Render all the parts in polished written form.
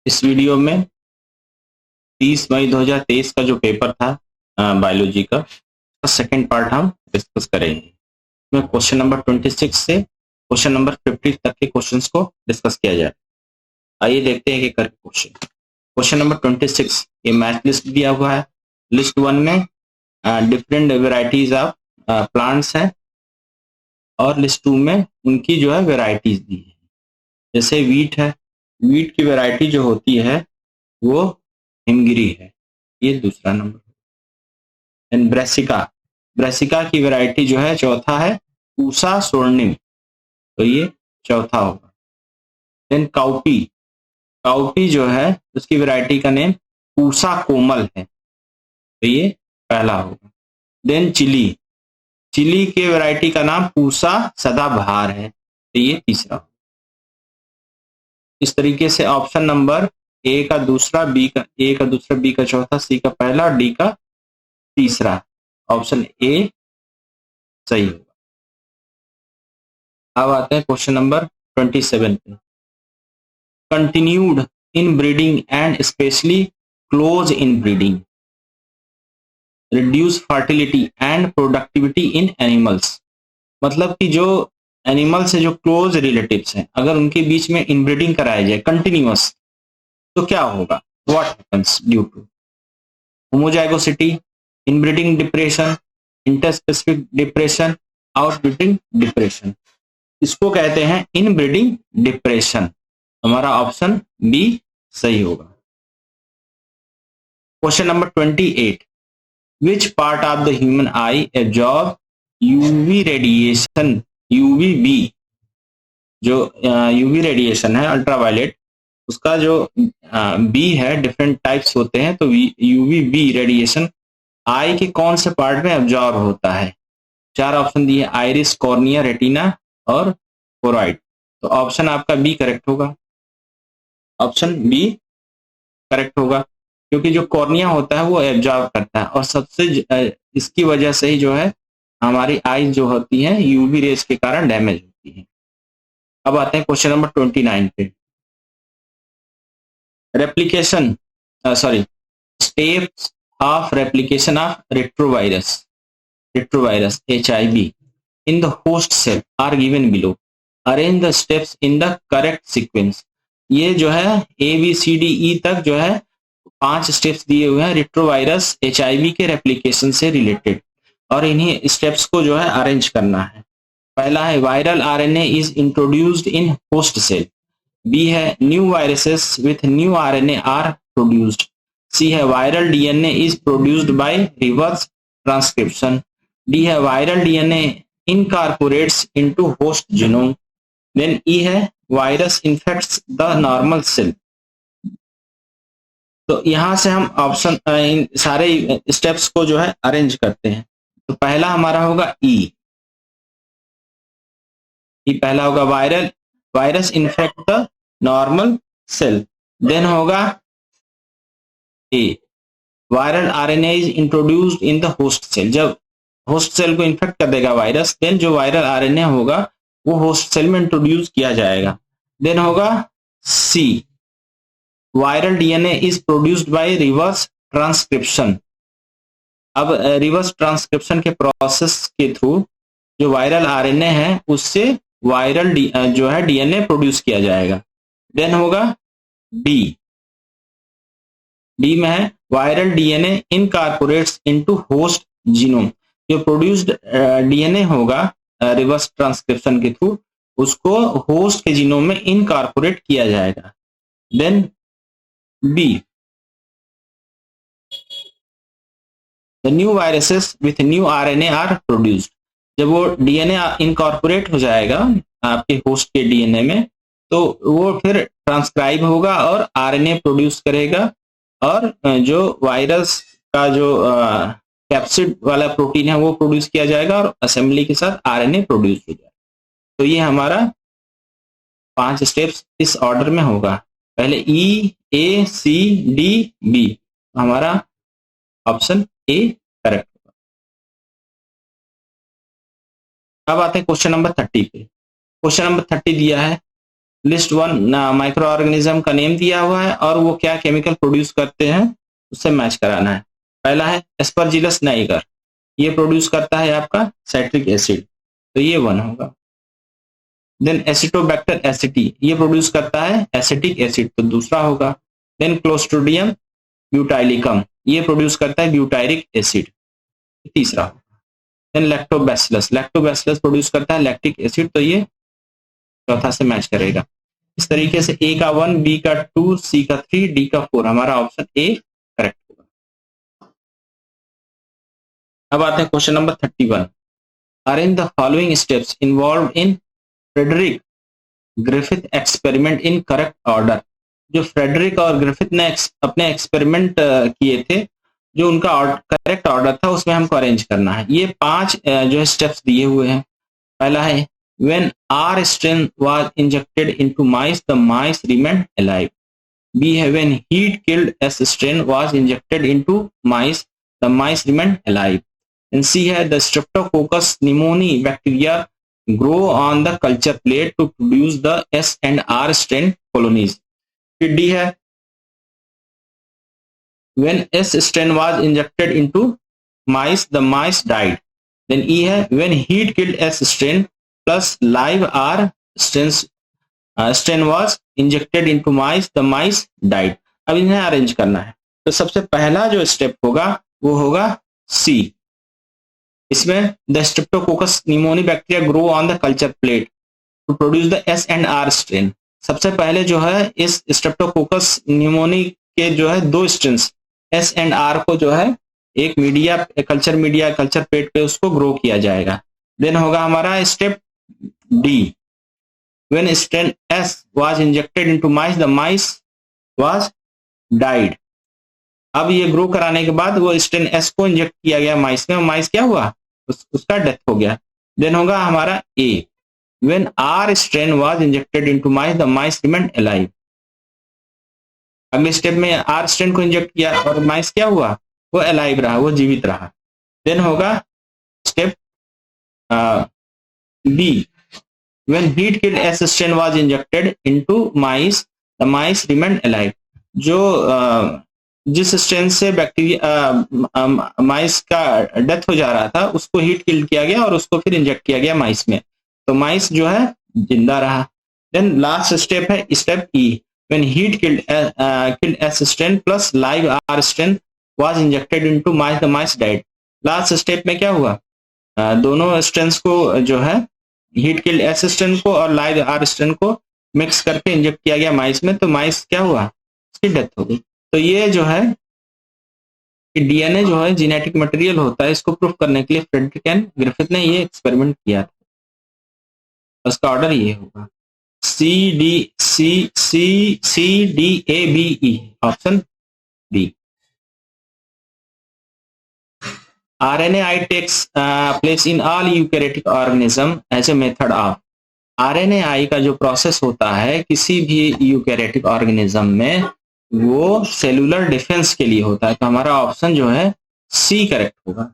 इस वीडियो में 30 मई 2023 का जो पेपर था बायोलॉजी का सेकेंड पार्ट हम डिस्कस करेंगे। में क्वेश्चन नंबर 26 से क्वेश्चन नंबर 50 तक के क्वेश्चंस को डिस्कस किया जाए। आइए देखते हैं कि करके क्वेश्चन नंबर 26 ये मैथ लिस्ट दिया हुआ है। लिस्ट 1 में डिफरेंट वेराइटीज ऑफ प्लांट्स हैं और लिस्ट 2 में उनकी जो है वेराइटीज दी है। जैसे वीट है, वीट की वेराइटी जो होती है वो हिमगिरी है, ये दूसरा नंबर। एंड ब्रेसिका, ब्रेसिका की वैरायटी जो है चौथा है पूसा स्वर्णिम, तो ये चौथा होगा। देन काउपी, काउपी जो है उसकी वैरायटी का नेम पूसा कोमल है, तो ये पहला होगा। देन चिली, चिली के वैरायटी का नाम पूसा सदाबहार है, तो ये तीसरा होगा। इस तरीके से ऑप्शन नंबर ए का दूसरा, बी का ए का दूसरा, बी का चौथा, सी का पहला और डी का तीसरा, ऑप्शन ए सही होगा। अब आते हैं क्वेश्चन नंबर 27 पे। Continued in breeding and specially close in breeding reduce fertility and productivity in animals. मतलब कि जो एनिमल से जो क्लोज रिलेटिव्स हैं, अगर उनके बीच में इनब्रीडिंग कराया जाए कंटिन्यूअस, तो क्या होगा? What happens due to homozygosity, inbreeding depression, interspecific depression, outbreeding depression. इसको कहते हैं इनब्रीडिंग डिप्रेशन। हमारा ऑप्शन बी सही होगा। Question number 28, which part of the human eye absorb UV radiation, UVB, जो यूवी रेडिएशन है अल्ट्रावायलेट, उसका जो बी है, डिफरेंट टाइप्स होते हैं, तो यूवीबी रेडिएशन आई के कौन से पार्ट में एब्जॉर्ब होता है? चार ऑप्शन दिए, आइरिस, कॉर्निया, रेटिना और कोराइड। तो ऑप्शन आपका बी करेक्ट होगा, ऑप्शन बी करेक्ट होगा, क्योंकि जो कॉर्निया होता है वो एब्जॉर्ब करता है और सबसे इसकी वजह से ही जो है हमारी आईज जो होती है यूवी रेस के कारण डैमेज होती है। अब आते हैं क्वेश्चन नंबर 29 पे। Replication sorry steps of replication of retrovirus, retrovirus HIV in the host cell are given below. Arrange the steps in the correct sequence. ये जो है ABCDE तक जो है 5 स्टेप्स दिए हुए हैं रेट्रोवायरस HIV के रेप्लिकेशन से रिलेटेड, और इन्हीं स्टेप्स को जो है अरेंज करना है। पहला है viral RNA is introduced in host cell. B है new viruses with new RNA are produced. C है viral DNA is produced by reverse transcription. D है viral DNA incorporates into host genome. Then E है virus infects the normal cell. तो यहां से हम option in सारे steps को जो है अरेंज करते हैं। तो पहला हमारा होगा ई पहला होगा viral, virus infect the normal cell. Then होगा A viral RNA is introduced in the host cell. जब होस्ट सेल को इन्फेक्ट कर देगा वायरस, देन जो वायरल RNA होगा वो होस्ट सेल में इंट्रोड्यूस किया जाएगा। देन होगा C viral DNA is produced by reverse transcription. अब रिवर्स ट्रांसक्रिप्शन के प्रोसेस के थ्रू जो वायरल RNA है उससे वायरल जो है DNA प्रोड्यूस किया जाएगा। देन होगा डी, डी में है viral DNA incorporates into host genome. जो प्रोड्यूस्ड DNA होगा रिवर्स ट्रांसक्रिप्शन के थ्रू, उसको होस्ट के जीनोम में इनकॉर्पोरेट किया जाएगा। Then B the new viruses with new RNA are produced. जब वो DNA इनकॉर्पोरेट हो जाएगा आपके होस्ट के DNA में, तो वो फिर ट्रांसक्राइब होगा और RNA प्रोड्यूस करेगा, और जो वायरस का जो कैप्सिड वाला प्रोटीन है वो प्रोड्यूस किया जाएगा और असेंबली के साथ RNA प्रोड्यूस हो जाएगा। तो ये हमारा 5 स्टेप्स इस ऑर्डर में होगा। पहले E A C D B, हमारा ऑप्शन ए करेक्ट होगा। अब आते हैं क्वेश्चन नंबर 30 पे। क्वेश्चन नंबर 30 दिया है लिस्ट वन माइक्रो ऑर्गेनिज्म का नेम दिया हुआ है और वो क्या केमिकल प्रोड्यूस करते हैं उससे मैच कराना है। पहला है एस्परजिलस नाइगर, ये प्रोड्यूस करता है आपका साइट्रिक एसिड, तो ये वन होगा। देन एसिटोबैक्टर एसिटी, ये प्रोड्यूस करता है एसिटिक एसिड, तो दूसरा होगा। देन क्लोस्ट्रिडियम ब्यूटाइलिकम, ये प्रोड्यूस करता है ब्यूटायरिक एसिड, तीसरा होगा। देन लैक्टोबैसिलस, लैक्टोबैसिलस प्रोड्यूस करता है लैक्टिक एसिड, तो ये चौथा से मैच करेगा। इस तरीके से ए का 1, बी का 2, सी का 3, डी का 4, हमारा ऑप्शन ए करेक्ट होगा। अब आते हैं question number 31। Arrange the following steps involve in Frederick Griffith experiment in correct order. जो फ्रेडरिक और ग्रिफिथ ने अपने एक्सपेरिमेंट किए थे, जो उनका करेक्ट ऑर्डर था उसमें हमको अरेंज करना है। ये 5 जो है स्टेप्स दिए हुए हैं। पहला है when R strain was injected into mice, the mice remained alive. B है when heat killed S strain was injected into mice, the mice remained alive. And C है the Streptococcus pneumoniae bacteria grow on the culture plate to produce the S and R strain colonies. फिर D है when S strain was injected into mice, the mice died. Then E है when heat killed S strain plus live R strain was injected into mice, the mice died. अब इन्हें arrange करना है। तो सबसे पहला जो स्टेप होगा वो होगा सी। इसमें the streptococcus pneumoniae bacteria grow on the culture plate to produce the S and R strain. सबसे पहले जो है इस स्ट्रेप्टोकोकस निमोनी के जो है 2 स्ट्रेन्स एस एंड आर को जो है एक कल्चर प्लेट पे उसको ग्रो किया जाएगा। देन होगा हमारा step D. When strain S was injected into mice, the mice was died. अब ये ग्रो कराने के बाद वो स्ट्रेन S को इंजेक्ट किया गया माइस में, माइस क्या हुआ उसका डेथ हो गया। देन होगा हमारा A. When R strain was injected into mice, the mice remained alive. अगले स्टेप में R strain को इंजेक्ट किया और माइस क्या हुआ, वो अलाइव रहा, वो जीवित रहा। देन होगा step B. When heat killed S strain was injected into mice, the mice remained alive. जो जिस स्ट्रेन से बैक्टीरिया माइस का डेथ हो जा रहा था उसको हीट किल किया गया और उसको फिर इंजेक्ट किया गया माइस में, तो माइस जो है जिंदा रहा। देन लास्ट स्टेप है step E. When heat killed S strain plus live R strain was injected into mice, the mice died. Last step में क्या हुआ, दोनों स्ट्रेन्स को जो है हीट किल्ड एस स्ट्रेन को और लाइव आर स्ट्रेन को मिक्स करके इंजेक्ट किया गया माइस में, तो माइस क्या हुआ, उसकी डेथ हो गई। तो ये जो है डीएनए जो है जेनेटिक मटेरियल होता है, इसको प्रूफ करने के लिए फ्रेडरिक एंड ग्रिफिथ ने ये एक्सपेरिमेंट किया था। उसका ऑर्डर ये होगा CDABE, option D. RNAi takes place in all eukaryotic organism as a method of। RNAi का जो प्रोसेस होता है किसी भी यूकैरियोटिक ऑर्गेनिज्म में वो सेलुलर डिफेंस के लिए होता है, तो हमारा ऑप्शन जो है सी करेक्ट होगा।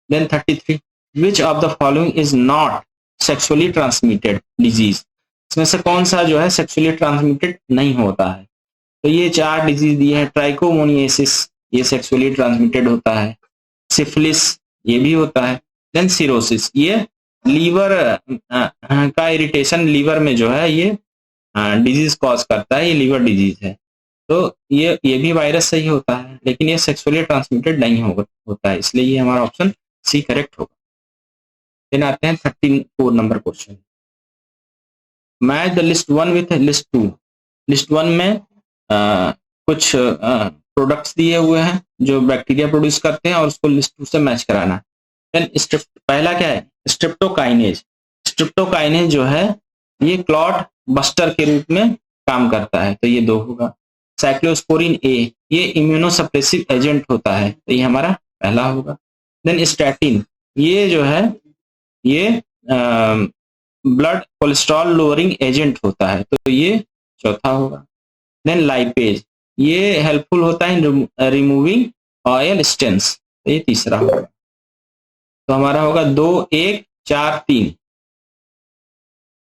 Then 33, which of the following is not sexually transmitted disease. इसमें से कौन सा जो है सेक्सुअली ट्रांसमिटेड नहीं होता है, तो ये 4 डिजीज दिए हैं। ट्राइकोमोनियासिस, ये सेक्सुअली ट्रांसमिटेड होता है। सिफिलिस, ये भी होता है। देन सिरोसिस, ये लीवर का इरिटेशन लीवर में जो है ये डिजीज कॉज करता है, ये लीवर डिजीज है। तो ये भी वायरस से ही होता है, लेकिन ये सेक्सुअली ट्रांसमिटेड नहीं होता है, इसलिए ये हमारा ऑप्शन सी करेक्ट होगा। देन आते हैं 34 number question. Match the list 1 with list 2। List 1 में कुछ प्रोडक्ट्स दिए हुए हैं जो बैक्टीरिया प्रोड्यूस करते हैं और उसको लिस्ट 2 से मैच कराना। देन पहला क्या है, स्ट्रेप्टोकाइनेज। स्ट्रेप्टोकाइनेज जो है ये क्लॉट बस्टर के रूप में काम करता है, तो ये 2 होगा। साइक्लोस्पोरिन ए, ये इम्यूनोसप्रेसिव एजेंट होता है, तो ये हमारा पहला होगा। देन स्टैटिन, ये जो है ये ब्लड कोलेस्ट्रॉल लोअरिंग एजेंट होता है, तो ये चौथा होगा। देन लाइपेज, ये हेल्पफुल होता है रिमूविंग ऑयल स्टेन्स, तो ये तीसरा होगा। तो हमारा होगा 2, 1, 4, 3।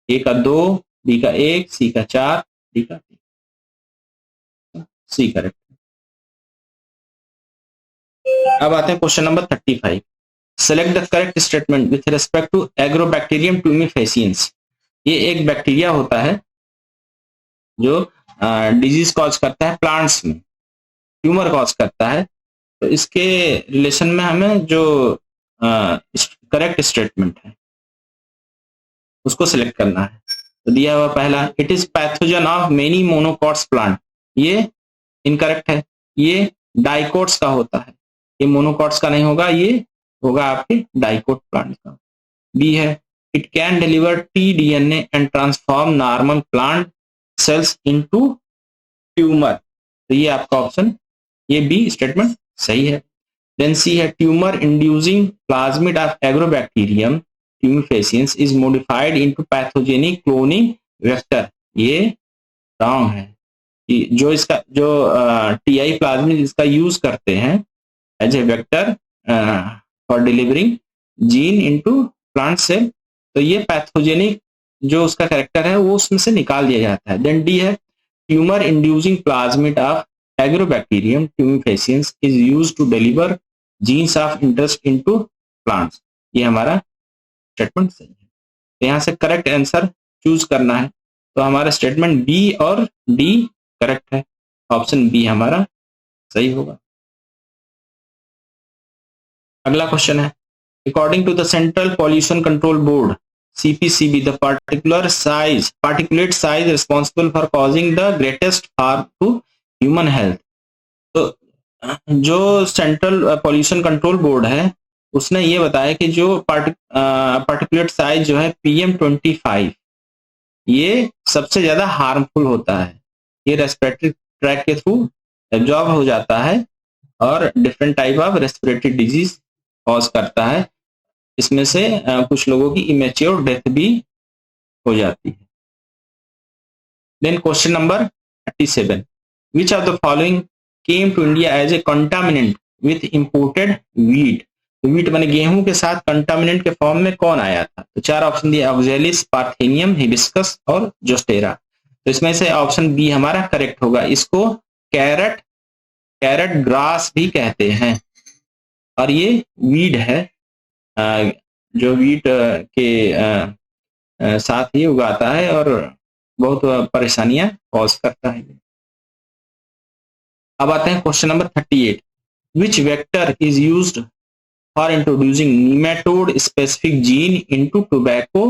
ए का 2, बी का 1, सी का 4, डी का 3। C correct. अब आते हैं question number 35। Select the correct statement with respect to Agrobacterium tumefaciens. ये एक बैक्टीरिया होता है जो डिजीज कॉज करता है प्लांट्स में, ट्यूमर कॉज करता है। तो इसके रिलेशन में हमें जो करेक्ट स्टेटमेंट है उसको सिलेक्ट करना है। तो दिया हुआ पहला, it is pathogen of many monocots plant, ये इनकरेक्ट है, ये डाइकोट्स का होता है, ये मोनोकॉट्स का नहीं होगा, ये होगा आपके डाइकोट प्लांट का। बी है, it can deliver T DNA and transform normal plant cells into tumour, तो ये आपका ऑप्शन, ये बी स्टेटमेंट सही है। देन सी है, tumour inducing plasmid of Agrobacterium tumefaciens is modified into pathogenic cloning vector, ये रॉन्ग है। जो इसका जो टीआई प्लाज्मिड इसका यूज करते हैं as a vector for delivering gene into plant cell, तो ये पैथोजेनिक जो उसका कैरेक्टर है वो उसमें से निकाल दिया जाता है। देन डी है, tumour inducing plasmid of Agrobacterium tumefaciens is used to deliver genes of interest into plants, ये हमारा स्टेटमेंट सही है। तो यहाँ से करेक्ट आंसर चूज करना है, तो हमारा स्टेटमेंट बी और डी करेक्ट है, ऑप्शन बी हमारा सही होगा। अगला क्वेश्चन है, according to the Central Pollution Control Board CPCB, the particulate size responsible for causing the greatest harm to human health। तो जो सेंट्रल पॉल्यूशन कंट्रोल बोर्ड है उसने ये बताया कि जो पार्टिकुलेट साइज जो है PM25, ये सबसे ज्यादा हार्मफुल होता है, ये रेस्पिरेटरी ट्रैक के थ्रू एब्जॉर्ब हो जाता है और different type of respiratory disease cause करता है, इसमें से कुछ लोगों की इमेच्योर डेथ भी हो जाती है। Then question number 37, which of the following came to India as a contaminant with imported wheat, तो वीट माने गेहूं के साथ कंटामिनेंट के फॉर्म में कौन आया था? तो चार ऑप्शन दिए, ऑक्जेलिस, पार्थेनियम, हिबिस्कस और जोस्टेरा। तो इसमें से ऑप्शन बी हमारा करेक्ट होगा। इसको कैरेट ग्रास भी कहते हैं और ये वीड है जो वीट के साथ ही उगाता है और बहुत परेशानियां कॉज करता है। अब आते हैं question number 38, which vector is used for introducing nematode specific gene into tobacco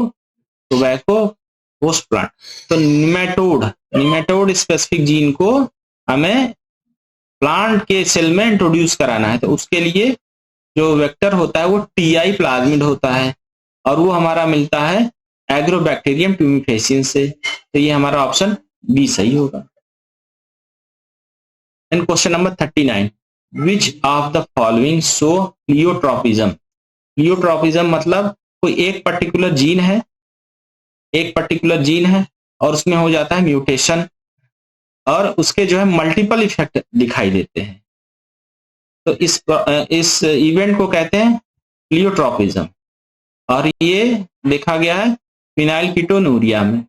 host plant. तो निमेटोड स्पेसिफिक जीन को हमें प्लांट के सेल में इंट्रोड्यूस कराना है, तो उसके लिए जो वेक्टर होता है वो टीआई प्लाज्मिड होता है और वो हमारा मिलता है एग्रोबैक्टीरियम ट्यूमिफेसियंस से, तो ये हमारा ऑप्शन बी सही होगा। And question number 39, which of the following show pleiotropism. Pleiotropism मतलब कोई एक पर्टिकुलर जीन है और उसमें हो जाता है म्यूटेशन और उसके जो है मल्टीपल इफेक्ट दिखाई देते हैं, तो इस इवेंट को कहते हैं प्लियोट्रोपिज्म और ये देखा गया है फिनाइलकीटोनुरिया में,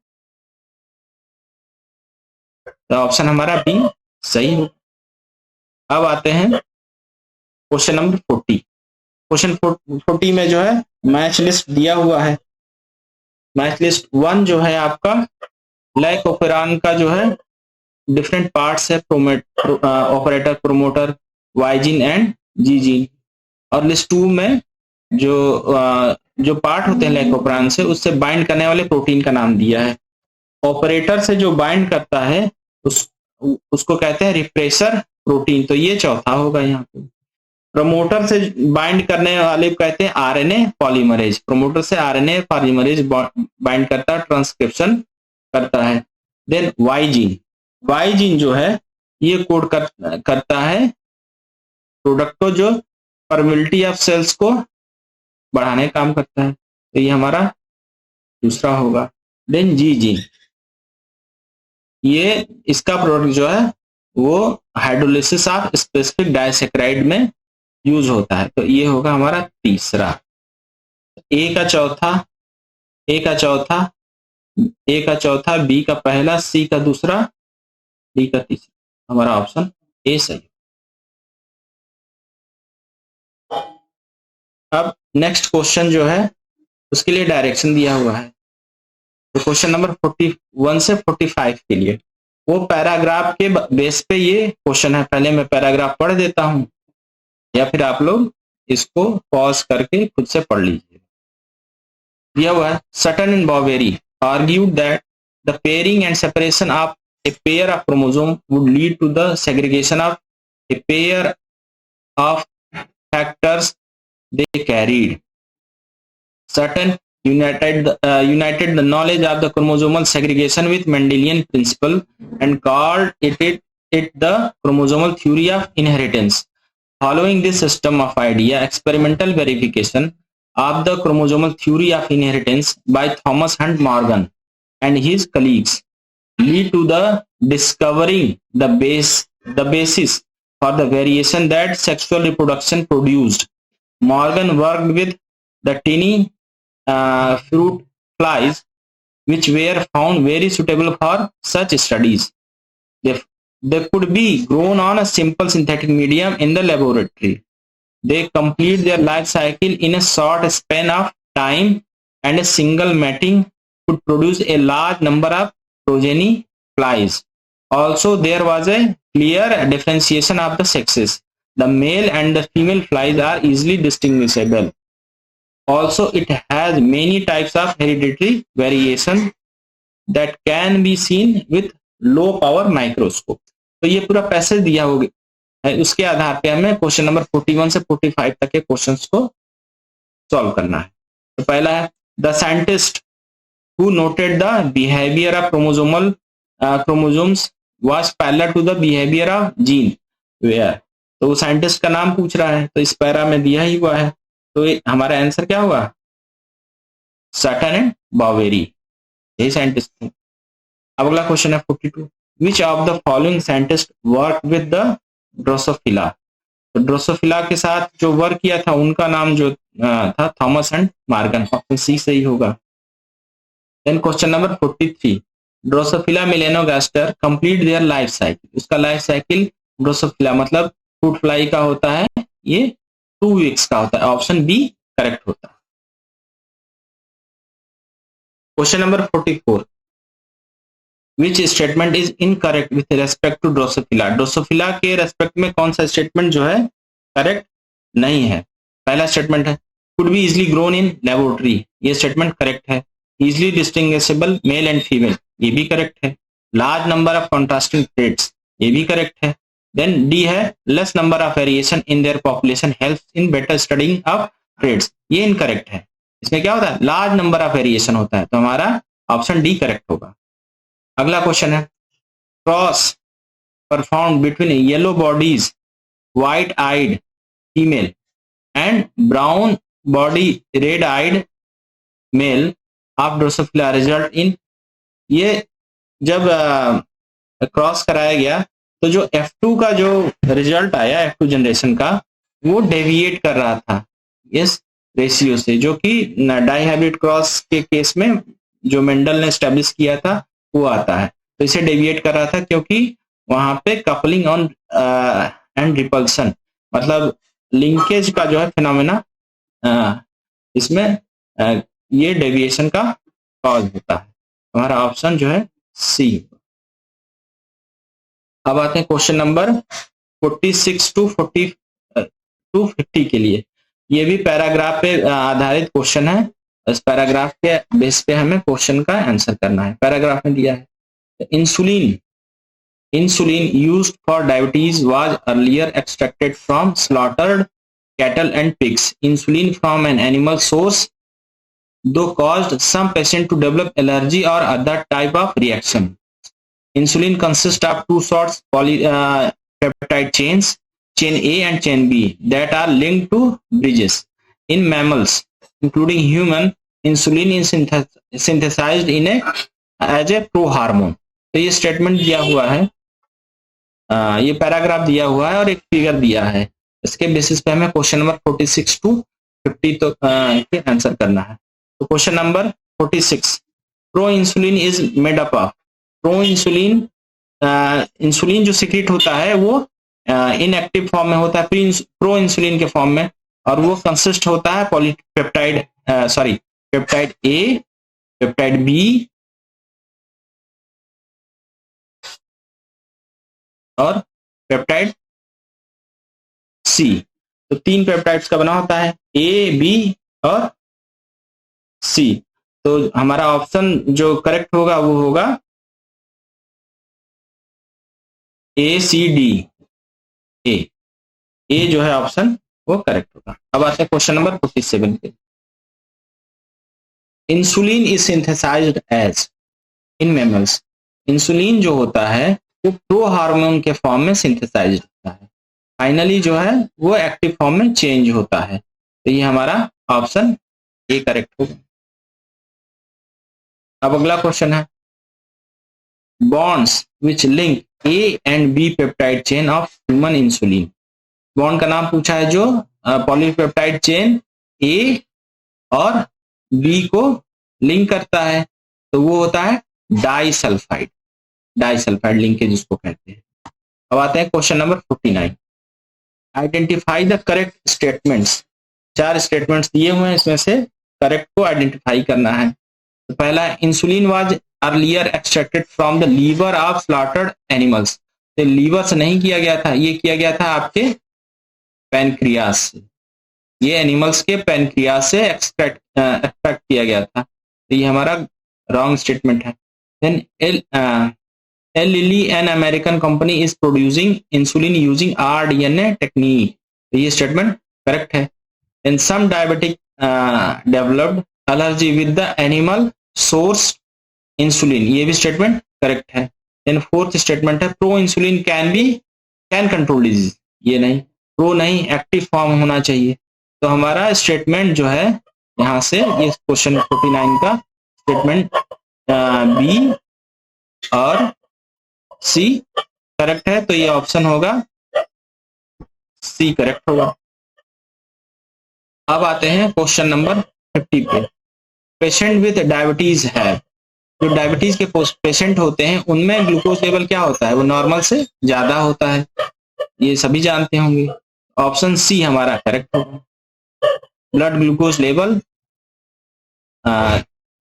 तो ऑप्शन हमारा बी सही हो। अब आते हैं क्वेश्चन नंबर 40। क्वेश्चन 40 में जो है मैच लिस्ट दिया हुआ है। मैच लिस्ट 1 जो है आपका लाइकोपेरान का जो है डिफरेंट पार्ट्स है, ऑपरेटर, प्रोमोटर, वाइजिन एंड जीजिन, और लिस्ट 2 में जो पार्ट होते हैं लाइकोपेरान से उससे बाइंड करने वाले प्रोटीन का नाम दिया है। ऑपरेटर से जो बाइंड करता है उसको कहते हैं रिप्रेसर प्रोटीन, तो ये चौथा होगा यहाँ पे। प्रमोटर से बाइंड करने वाले कहते हैं आरएनए पॉलीमरेज, प्रमोटर से आरएनए पॉलीमरेज बाइंड करता है, ट्रांसक्रिप्शन करता है। देन वाइजीन जो है ये कोड करता है प्रोडक्टो जो परमिलिटी ऑफ सेल्स को बढ़ाने का काम करता है, तो ये हमारा दूसरा होगा। देन जीजीन, ये इसका प्रोडक्ट जो है वो हाइड्रोलिसिस ऑफ स्पेसिफिक डाइसैकेराइड में यूज होता है, तो ये होगा हमारा तीसरा। ए का चौथा ए का चौथा, बी का पहला, सी का दूसरा, डी का तीसरा। हमारा ऑप्शन ए सही। अब नेक्स्ट क्वेश्चन जो है उसके लिए डायरेक्शन दिया हुआ है। तो क्वेश्चन नंबर 41 से 45 के लिए वो पैराग्राफ के बेस पे ये क्वेश्चन है। पहले मैं पैराग्राफ पढ़ देता हूं या फिर आप लोग इसको पॉज करके खुद से पढ़ लीजिए। दिया हुआ है, Sutton and Boveri argued that the pairing and separation of a pair of chromosome would lead to the segregation of a pair of factors they carried. Sutton united the knowledge of the chromosomal segregation with Mendelian principle and called it the chromosomal theory of inheritance. Following this system of idea, experimental verification of the chromosomal theory of inheritance by Thomas Hunt Morgan and his colleagues lead to the discovering the basis for the variation that sexual reproduction produced. Morgan worked with the tiny fruit flies, which were found very suitable for such studies. They could be grown on a simple synthetic medium in the laboratory. They complete their life cycle in a short span of time, and a single mating could produce a large number of progeny flies. Also, there was a clear differentiation of the sexes. The male and the female flies are easily distinguishable. Also, it has many types of hereditary variation that can be seen with low power microscope. तो ये पूरा passage दिया होगा, उसके आधार पे हमें question number 41 से 45 तक के क्वेश्चंस को सॉल्व करना है। तो पहला है, the scientist who noted the behavior of chromosomes was parallel to the behavior of gene where. तो वो साइंटिस्ट का नाम पूछ रहा है, तो इस पैरा में दिया ही हुआ है, तो हमारा आंसर क्या हुआ? सटन एंड बॉवेरी, यही साइंटिस्ट थे। अब अगला क्वेश्चन है 42, which of the following scientists worked with the Drosophila? तो ड्रोसोफिला के साथ जो वर्क किया था उनका नाम जो था Thomas and Morgan. Option C सही होगा। Then question number 43, Drosophila melanogaster complete their life cycle. उसका लाइफ साइकिल ड्रोसोफिला मतलब फ्रूट फ्लाई का होता है, ये 2 वीक्स का होता है। ऑप्शन बी करेक्ट होता है। Question number 44, which statement is incorrect with respect to Drosophila? Drosophila के रेस्पेक्ट में कौन सा स्टेटमेंट जो है करेक्ट नहीं है? पहला स्टेटमेंट है could be easily grown in laboratory, ये स्टेटमेंट करेक्ट है। easily distinguishable male and female, ये भी करेक्ट है। large number of contrasting traits, ये भी करेक्ट है। then D है less number of variation in their population helps in better studying of traits, ये इनकरेक्ट है। इसमें क्या होता है? large number of variation होता है, तो हमारा ऑप्शन डी करेक्ट होगा। अगला क्वेश्चन है, cross perform between yellow bodies white eyed female and brown body red eyed male of drosophila result in. ये जब क्रॉस कराया गया तो जो F2 का जो रिजल्ट आया F2 जनरेशन का, वो डेविएट कर रहा था इस रेशियो से, जो कि डाइहाइब्रिड क्रॉस के केस में जो मेंडल ने एस्टेब्लिश किया था वो आता है। तो इसे डेविएट कर रहा था क्योंकि वहां पे कपलिंग ऑन एंड रिपल्सन मतलब लिंकेज का जो है फिनोमेना इसमें ये डेविएशन का कॉज होता है। हमारा ऑप्शन जो है सी। अब आते हैं क्वेश्चन नंबर 46 टू 50 के लिए। ये भी पैराग्राफ पे आधारित क्वेश्चन है। इस पैराग्राफ के बेस पे हमें क्वेश्चन का आंसर करना है। पैराग्राफ में दिया है, insulin used for diabetes was earlier extracted from slaughtered cattle and pigs. Insulin from an animal source though caused some patient to develop allergy or other type of reaction. Insulin consists of two sorts peptide chains, chain A and chain B, that are linked to bridges. In mammals, including human, insulin is synthesized in as a prohormone. तो ये statement दिया हुआ है, ये paragraph दिया हुआ है और एक फिगर दिया है। इसके बेसिस पे हमें क्वेश्चन नंबर 46 टू 50 तो आंसर करना है। तो question number 46, pro insulin is made up of, pro insulin, insulin जो सिक्रेट होता है वो इनएक्टिव फॉर्म में होता है प्रो इंसुलिन के फॉर्म में, और वो कंसिस्ट होता है पॉलीपेप्टाइड, सॉरी पेप्टाइड ए, पेप्टाइड बी और पेप्टाइड सी। तो 3 पेप्टाइड्स का बना होता है, ए, बी और सी। तो हमारा ऑप्शन जो करेक्ट होगा वो होगा ए सी डी, ए जो है ऑप्शन वो करेक्ट होगा। अब आते हैं क्वेश्चन नंबर 47 पे। Insulin is synthesised as in mammals, insulin जो होता है वो प्रो हार्मोन के फॉर्म में सिंथेसाइज्ड होता है, फाइनली जो है वो एक्टिव फॉर्म में चेंज होता है। तो ये हमारा ऑप्शन ए करेक्ट होगा। अब अगला क्वेश्चन है, bonds which link A and B peptide chain of human insulin, bond का नाम पूछा है जो पॉलीपेप्टाइड चेन ए और बी को लिंक करता है, तो वो होता है डाइसल्फाइड, डाइसल्फाइड लिंकेज जिसको कहते हैं। अब आते हैं question number 49, identify the correct statements, 4 statements दिए हुए हैं, इसमें से करेक्ट को आइडेंटिफाई करना है। तो पहला, insulin was earlier extracted from the liver of slaughtered animals, तो लीवर से नहीं किया गया था, ये किया गया था आपके पैनक्रियास से, ये एनिमल्स के पैनक्रियास से एक्सट्रैक्ट किया गया था, तो ये हमारा रॉन्ग स्टेटमेंट है। Then Eli Lilly an American company is producing insulin using rDNA technique, तो ये स्टेटमेंट करेक्ट है। Then some diabetic developed allergy with the animal source insulin, ये भी स्टेटमेंट करेक्ट है। देन फोर्थ स्टेटमेंट है, pro insulin can control disease, ये नहीं, pro नहीं, एक्टिव फॉर्म होना चाहिए। तो हमारा स्टेटमेंट जो है यहाँ से ये क्वेश्चन 49 का स्टेटमेंट बी और सी करेक्ट है, तो ये ऑप्शन होगा सी करेक्ट होगा। अब आते हैं क्वेश्चन नंबर 50 पे, पेशेंट विद डायबिटीज है, जो डायबिटीज के पेशेंट होते हैं उनमें ग्लूकोज लेवल क्या होता है, वो नॉर्मल से ज्यादा होता है, ये सभी जानते होंगे। ऑप्शन सी हमारा करेक्ट होगा। ब्लड ग्लूकोज लेवल,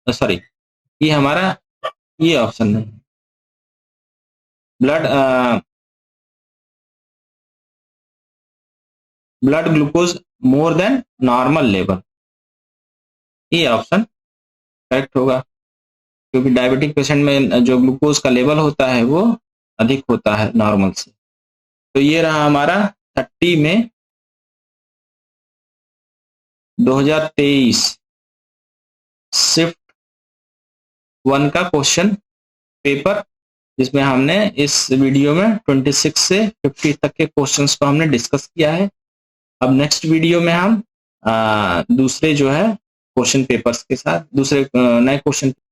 सॉरी ये हमारा ये ऑप्शन नहीं, blood glucose more than normal level, ये ऑप्शन करेक्ट होगा, क्योंकि डायबिटिक पेशेंट में जो ग्लूकोज का लेवल होता है वो अधिक होता है नॉर्मल से। तो ये रहा हमारा 30 में 2023 शिफ्ट 1 का क्वेश्चन पेपर, जिसमें हमने इस वीडियो में 26 से 50 तक के क्वेश्चंस को हमने डिस्कस किया है। अब नेक्स्ट वीडियो में हम दूसरे जो है क्वेश्चन पेपर्स के साथ, दूसरे नए क्वेश्चन